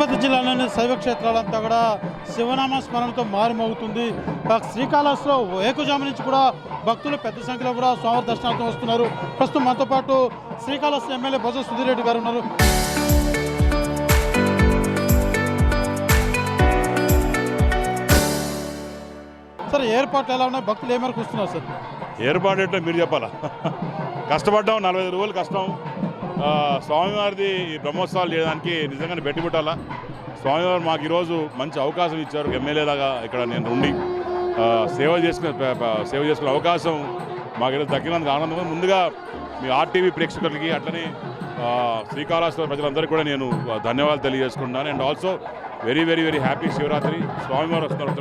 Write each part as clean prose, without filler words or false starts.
తిరుపతి జిల్లాలోని శైవ క్షేత్రాలంతా కూడా శివనామ స్మరణతో మారుమోగుతుంది. శ్రీకాళహస్తిలో ఏకజాము నుంచి కూడా భక్తులు పెద్ద సంఖ్యలో కూడా స్వామివారి దర్శనార్థం వస్తున్నారు. ప్రస్తుతం మనతో పాటు శ్రీకాళహస్తి ఎమ్మెల్యే బొజ్జ సుధీర్ రెడ్డి గారు ఉన్నారు. సార్, ఏర్పాట్లు ఎలా ఉన్నాయి? భక్తులు ఏ మేరకు వస్తున్నారు సార్? ఏర్పాటు అంటే మీరు చెప్పాలా, కష్టపడ్డాం, 45 రోజులు కష్టం. స్వామివారిది ఈ బ్రహ్మోత్సవాలు చేయడానికి నిజంగానే పెట్టాలా. స్వామివారు మాకు ఈరోజు మంచి అవకాశం ఇచ్చారు. ఎమ్మెల్యేలాగా ఇక్కడ నేను ఉండి సేవ చేసుకునే అవకాశం మాకు ఈరోజు దక్కినందుకు ఆనందం. ముందుగా మీ ఆర్టీవీ ప్రేక్షకులకి అట్లనే శ్రీకాళహస్తి ప్రజలందరికీ కూడా నేను ధన్యవాదాలు తెలియజేసుకుంటున్నాను. And also very very very happy Shivaratri. స్వామివారు వస్తున్నారు.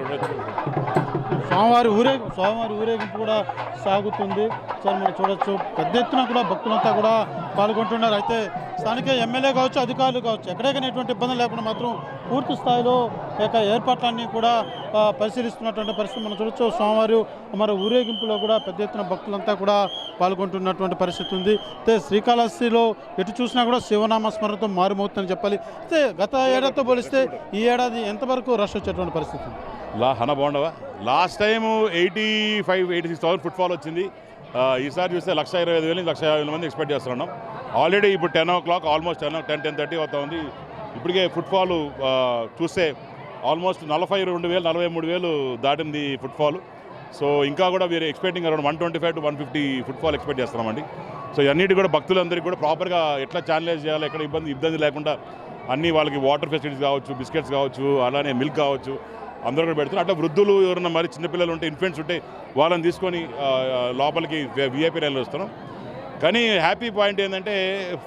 స్వామివారి ఊరేగింపు కూడా సాగుతుంది సార్. మనం చూడొచ్చు పెద్ద ఎత్తున కూడా భక్తులంతా కూడా పాల్గొంటున్నారు. అయితే స్థానిక ఎమ్మెల్యే కావచ్చు, అధికారులు కావచ్చు, ఎక్కడెక్కడ ఎటువంటి ఇబ్బంది లేకుండా మాత్రం పూర్తి స్థాయిలో యొక్క ఏర్పాట్లన్నీ కూడా పరిశీలిస్తున్నటువంటి పరిస్థితి మనం చూడొచ్చు. స్వామివారి మరి ఊరేగింపులో కూడా పెద్ద ఎత్తున భక్తులంతా కూడా పాల్గొంటున్నటువంటి పరిస్థితి ఉంది. అయితే శ్రీకాళహస్తిలో ఎటు చూసినా కూడా శివనామ స్మరణతో మారుమవుతుందని చెప్పాలి. అయితే గత ఏడాదితో పోలిస్తే ఈ ఏడాది ఎంతవరకు రష్ వచ్చేటువంటి పరిస్థితి? బాగుండవా? లాస్ట్ టైము 85,000-86,000 ఫుట్ఫాల్ వచ్చింది. ఈసారి చూస్తే 1,25,000 నుంచి 1,50,000 మంది ఎక్స్పెక్ట్ చేస్తున్నాం. ఆల్రెడీ ఇప్పుడు 10 o'clock ఆల్మోస్ట్ 10:30 అవుతా ఉంది. ఇప్పటికే ఫుట్ఫాల్ చూస్తే ఆల్మోస్ట్ 42,000 43,000 దాటింది ఫుట్ఫాల్. సో ఇంకా కూడా వీరు expecting around 125 to 150 footfall expect చేస్తున్నామండి. సో ఇవన్నిటి కూడా భక్తులందరికీ కూడా ప్రాపర్గా ఎట్లా ఛానలైజ్ చేయాలి, ఎక్కడ ఇబ్బంది లేకుండా అన్నీ వాళ్ళకి వాటర్ ఫెసిలిటీస్ కావచ్చు, బిస్కెట్స్ కావచ్చు, అలానే మిల్క్ కావచ్చు, అందరూ కూడా పెడుతున్నారు. అట్లా వృద్ధులు ఎవరన్నా మరి చిన్నపిల్లలు ఉంటే, ఇన్ఫెంట్స్ ఉంటే వాళ్ళని తీసుకొని లోపలికి VIP రైలు వస్తున్నాం. కానీ హ్యాపీ పాయింట్ ఏంటంటే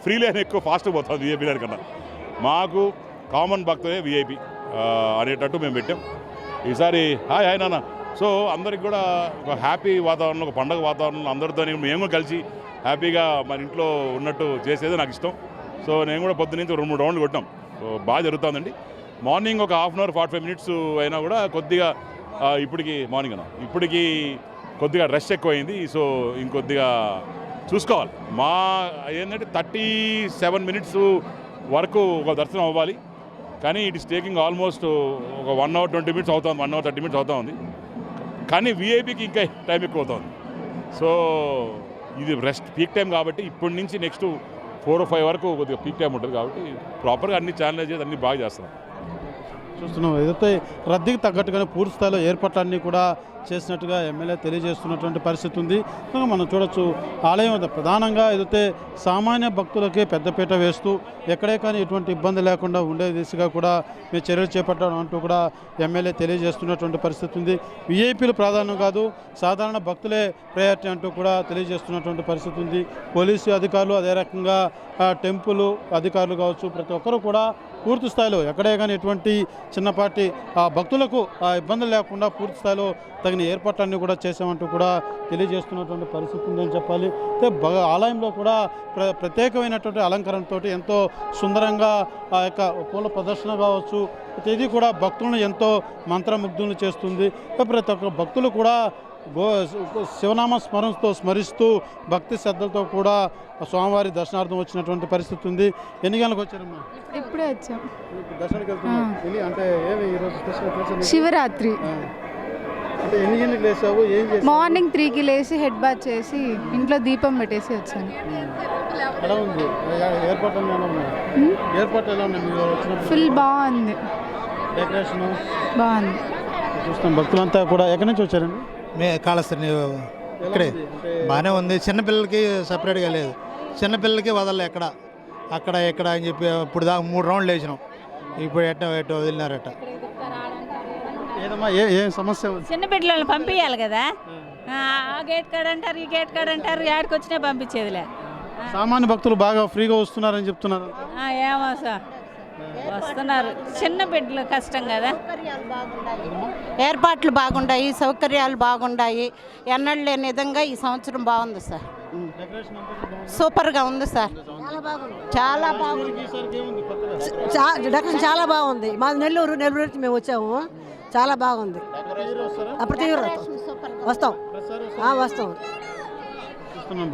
ఫ్రీ లైన్ ఎక్కువ ఫాస్ట్గా పోతుంది VIP లైన్ కన్నా. మాకు కామన్ భక్తులే VIP అనేటట్టు మేము పెట్టాం ఈసారి. హాయ్ నాన్న. సో అందరికి కూడా ఒక హ్యాపీ వాతావరణం, ఒక పండగ వాతావరణంలో అందరితో మేము కలిసి హ్యాపీగా మన ఇంట్లో ఉన్నట్టు చేసేది నాకు ఇష్టం. సో నేను కూడా పొద్దున్న నుంచి 2-3 రౌండ్లు కొట్టాం. సో బాగా జరుగుతుందండి. మార్నింగ్ ఒక 1/2 hour 45 minutes అయినా కూడా కొద్దిగా ఇప్పటికి కొద్దిగా రష్ ఎక్కువైంది. సో ఇంకొద్దిగా చూసుకోవాలి. మా ఏంటంటే 37 minutes వరకు ఒక దర్శనం అవ్వాలి. కానీ ఇట్ ఈస్ టేకింగ్ ఆల్మోస్ట్ ఒక 1 hour 20 minutes అవుతుంది, 1 hour 30 minutes అవుతా ఉంది. కానీ VIPకి ఇంకా టైం ఎక్కువ అవుతుంది. సో ఇది రెస్ట్ పీక్ టైం కాబట్టి ఇప్పటి నుంచి నెక్స్ట్ 4 or 5 వరకు కొద్దిగా పీక్ టైం ఉంటుంది. కాబట్టి ప్రాపర్గా అన్ని ఛానలైజ్ చేసి అన్ని బాగా చేస్తున్నాం. చూస్తున్నాం ఏదైతే రద్దీకి తగ్గట్టుగానే పూర్తి స్థాయిలో ఏర్పాట్లన్నీ కూడా చేసినట్టుగా ఎమ్మెల్యే తెలియజేస్తున్నటువంటి పరిస్థితి ఉంది. మనం చూడొచ్చు ఆలయం ప్రధానంగా ఏదైతే సామాన్య భక్తులకే పెద్దపీట వేస్తూ ఎక్కడే కానీ ఎటువంటి ఇబ్బంది లేకుండా ఉండే దిశగా కూడా మేము చర్యలు చేపట్టడం అంటూ కూడా ఎమ్మెల్యే తెలియజేస్తున్నటువంటి పరిస్థితి ఉంది. VIPలు ప్రాధాన్యం కాదు, సాధారణ భక్తులే ప్రయారిటీ అంటూ కూడా తెలియజేస్తున్నటువంటి పరిస్థితి ఉంది. పోలీసు అధికారులు, అదే రకంగా టెంపుల్ అధికారులు కావచ్చు, ప్రతి ఒక్కరూ కూడా పూర్తి స్థాయిలో ఎక్కడే కానీ ఎటువంటి చిన్నపాటి భక్తులకు ఇబ్బందులు లేకుండా పూర్తి స్థాయిలో తగిన ఏర్పాట్లన్నీ కూడా చేసామంటూ కూడా తెలియజేస్తున్నటువంటి పరిస్థితి ఉందని చెప్పాలి. అయితే ఆలయంలో కూడా ప్రత్యేకమైనటువంటి అలంకరణతో ఎంతో సుందరంగా ఆ యొక్క పూల ప్రదర్శన కావచ్చు, ఇది కూడా భక్తులను ఎంతో మంత్రముగ్ధులను చేస్తుంది. ప్రతి ఒక్క భక్తులు కూడా శివనామ స్మరణతో స్మరిస్తూ భక్తి శ్రద్ధలతో కూడా స్వామివారి దర్శనార్థం వచ్చినటువంటి పరిస్థితి ఉంది. ఎన్ని గంటలకు వచ్చారమ్మా? ఇప్పుడే వచ్చాం. దర్శనానికి వెళ్తున్నాం. అంటే ఏమి ఈరోజు స్పెషల్? శివరాత్రి. అంటే ఎన్ని గంటలకు లేచావు? ఏం చేసావు? మార్నింగ్ 3కి లేచి హెడ్ బాత్ చేసి ఇంట్లో దీపం పెట్టేసి వచ్చాను. ఎలా ఉంది ఏర్పాట్లు? ఎలా ఉన్నాయి ఏర్పాట్లు? ఎలా ఉన్నాయి మీరు వచ్చినప్పుడు? ఫుల్ బాగుంది, డెకరేషన్ బాగుంది. చూస్తాం భక్తులంతా కూడా. ఎక్కడి నుంచి వచ్చారండి? కాళహస్తి ఇక్కడే బాగానే ఉంది. చిన్నపిల్లలకి సపరేట్గా లేదు, చిన్నపిల్లలకి వదలలే అక్కడ ఎక్కడ అని చెప్పి ఇప్పుడు దాకా 3 రౌండ్లు వేసినాం. ఇప్పుడు ఎట్టో వదిలినారట. ఏదమ్మా ఏం సమస్య? చిన్న బిడ్డలను పంపించాలి కదా, ఆ గేట్ కాడ అంటారు, ఈ గేట్ కాడ అంటారు, యాడికి వచ్చినా పంపించేదిలే. సామాన్య భక్తులు బాగా ఫ్రీగా వస్తున్నారని చెప్తున్నారు. ఏమో సార్, వస్తున్నారు. చిన్న బిడ్డలు కష్టం కదా. ఏర్పాట్లు బాగుంటాయి, సౌకర్యాలు బాగుంటాయి. ఎన్నడూ లేని విధంగా ఈ సంవత్సరం బాగుంది సార్. సూపర్గా ఉంది సార్, చాలా బాగుంది. డెకరేషన్ చాలా బాగుంది. మాది నెల్లూరు నుంచి మేము వచ్చాము. చాలా బాగుంది. ప్రతి వస్తాం.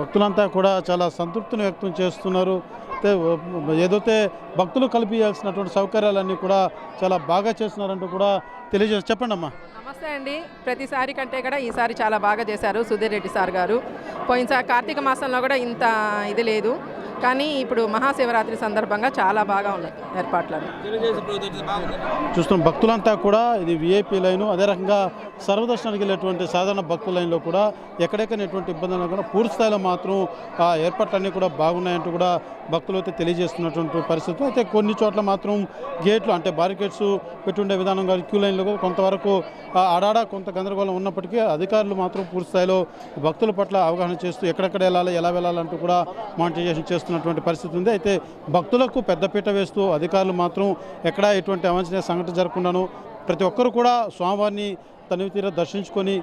భక్తులంతా కూడా చాలా సంతృప్తిని వ్యక్తం చేస్తున్నారు. ఏదైతే భక్తులు కల్పించాల్సినటువంటి సౌకర్యాలన్నీ కూడా చాలా బాగా చేస్తున్నారంటూ కూడా తెలియజేసి చెప్పండి అమ్మా. నమస్తే అండి. ప్రతిసారి కంటే కూడా ఈసారి చాలా బాగా చేశారు సుధీర్ రెడ్డి సార్ గారు. పోయినసారి కార్తీక మాసంలో కూడా ఇంత ఇది లేదు, కానీ ఇప్పుడు మహాశివరాత్రి సందర్భంగా చాలా బాగా ఉన్నాయి ఏర్పాట్లను. చూస్తున్నాం భక్తులంతా కూడా ఇది విఐపి లైను, అదే రకంగా సర్వదర్శనానికి వెళ్ళేటువంటి సాధారణ భక్తుల లైన్లో కూడా ఎక్కడెక్కడైనటువంటి ఇబ్బందులు లేకుండా పూర్తి స్థాయిలో మాత్రం ఆ ఏర్పాట్లన్నీ కూడా బాగున్నాయంటూ కూడా భక్తులు అయితే తెలియజేస్తున్నటువంటి పరిస్థితి. అయితే కొన్ని చోట్ల మాత్రం గేట్లు అంటే బారికేడ్స్ పెట్టుండే విధానం కానీ క్యూ లైన్లో కొంతవరకు ఆడాడ కొంత గందరగోళం ఉన్నప్పటికీ అధికారులు మాత్రం పూర్తి స్థాయిలో భక్తుల పట్ల అవగాహన చేస్తూ ఎక్కడెక్కడ వెళ్ళాలి ఎలా వెళ్ళాలంటూ కూడా మానిటైజేషన్ చేస్తున్నటువంటి పరిస్థితి ఉంది. అయితే భక్తులకు పెద్దపీట వేస్తూ అధికారులు మాత్రం ఎక్కడా ఎటువంటి అవాంఛనీయ సంఘటన జరగకుండాను ప్రతి ఒక్కరు కూడా స్వామివారిని తనివి తీర దర్శించుకొని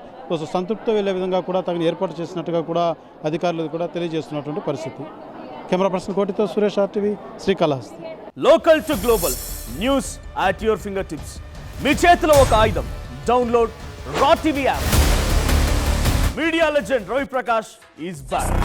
సంతృప్తితో వెళ్ళే విధంగా కూడా తగిన ఏర్పాటు చేసినట్టుగా కూడా అధికారులు కూడా తెలియజేస్తున్నటువంటి పరిస్థితి. కెమెరా పర్సన్ కోటితో Suresh RTV Srikalahasti. Local to global news at your fingertips. మీ చేతిలో ఒక ఆయుధం. డౌన్లోడ్ రా TV app. Media legend Ravi Prakash is back.